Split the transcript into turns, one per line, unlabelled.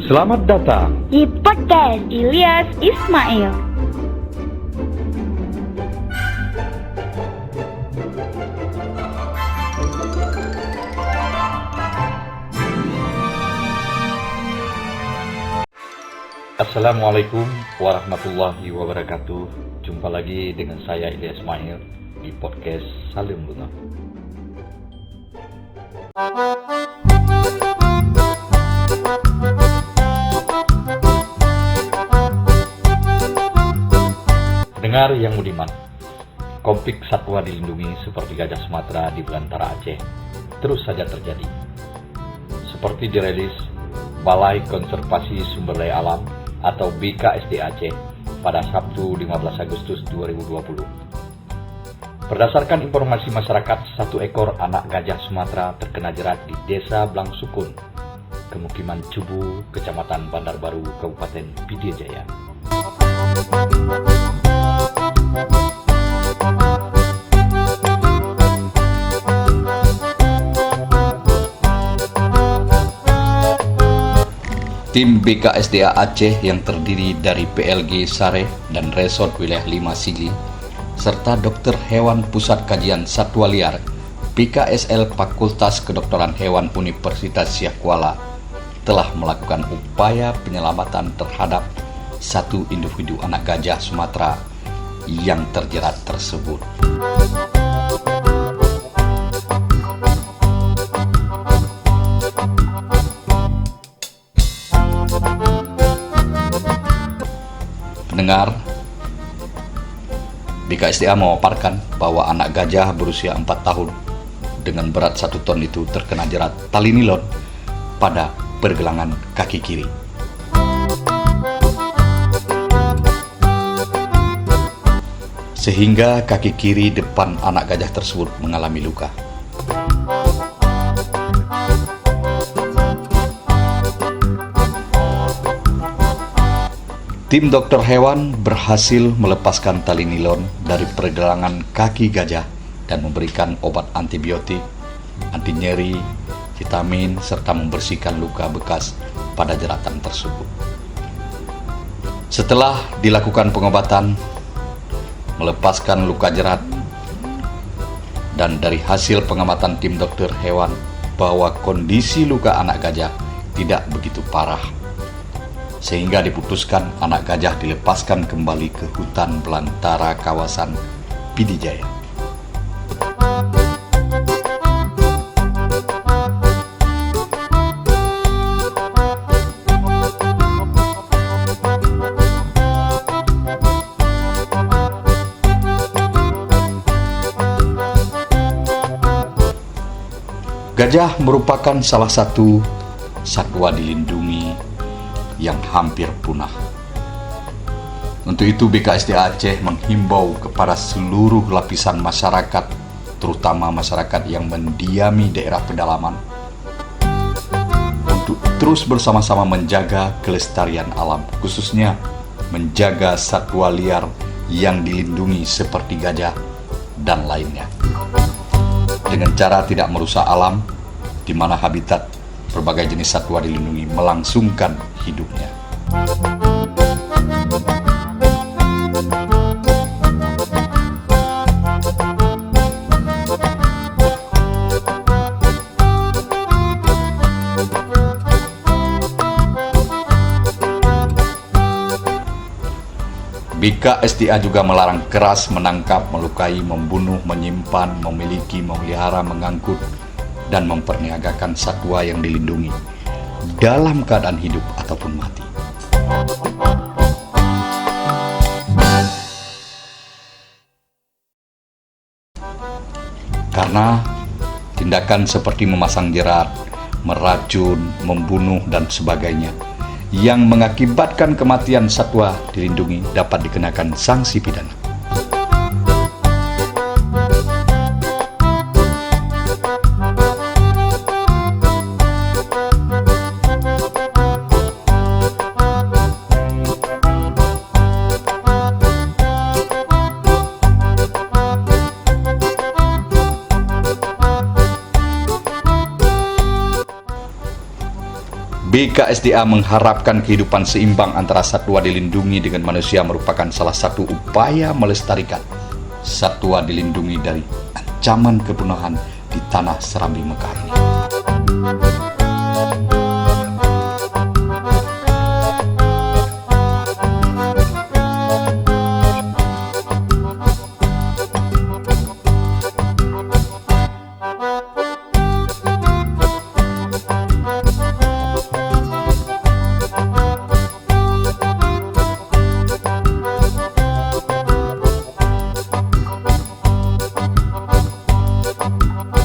Selamat datang
di podcast Ilyas Ismail.
Assalamualaikum warahmatullahi wabarakatuh. Jumpa lagi dengan saya Ilyas Ismail di podcast Salim Bunga. Dengar yang budiman, konflik satwa dilindungi seperti gajah Sumatera di belantara Aceh terus saja terjadi. Seperti dirilis Balai Konservasi Sumber Daya Alam atau BKSD Aceh pada Sabtu 15 Agustus 2020. Berdasarkan informasi masyarakat, satu ekor anak gajah Sumatera terkena jerat di Desa Blangsukun, Pemukiman Cubu, Kecamatan Bandar Baru, Kabupaten Pidie Jaya. Tim BKSDA Aceh yang terdiri dari PLG Sare dan Resort Wilayah 5 Sigli, serta Dokter Hewan Pusat Kajian Satwa Liar PKSL Fakultas Kedokteran Hewan Universitas Siak Kuala telah melakukan upaya penyelamatan terhadap satu individu anak gajah Sumatera yang terjerat tersebut. Pendengar, BKSDA memaparkan bahwa anak gajah berusia 4 tahun dengan berat 1 ton itu terkena jerat tali nilon pada pergelangan kaki kiri. Sehingga kaki kiri depan anak gajah tersebut mengalami luka. Tim dokter hewan berhasil melepaskan tali nilon dari pergelangan kaki gajah dan memberikan obat antibiotik, anti nyeri, vitamin, serta membersihkan luka bekas pada jeratan tersebut. Setelah dilakukan pengobatan, melepaskan luka jerat, dan dari hasil pengamatan tim dokter hewan bahwa kondisi luka anak gajah tidak begitu parah, sehingga diputuskan anak gajah dilepaskan kembali ke hutan belantara kawasan Pidie Jaya. Gajah merupakan salah satu satwa dilindungi yang hampir punah. Untuk itu BKSDA Aceh menghimbau kepada seluruh lapisan masyarakat, terutama masyarakat yang mendiami daerah pedalaman, untuk terus bersama-sama menjaga kelestarian alam, khususnya menjaga satwa liar yang dilindungi seperti gajah dan lainnya, dengan cara tidak merusak alam di mana habitat berbagai jenis satwa dilindungi melangsungkan hidupnya. BKSDA juga melarang keras menangkap, melukai, membunuh, menyimpan, memiliki, memelihara, mengangkut, dan memperniagakan satwa yang dilindungi dalam keadaan hidup ataupun mati. Karena tindakan seperti memasang jerat, meracun, membunuh, dan sebagainya yang mengakibatkan kematian satwa dilindungi dapat dikenakan sanksi pidana. BKSDA mengharapkan kehidupan seimbang antara satwa dilindungi dengan manusia merupakan salah satu upaya melestarikan satwa dilindungi dari ancaman kepunahan di tanah Serambi Mekah ini.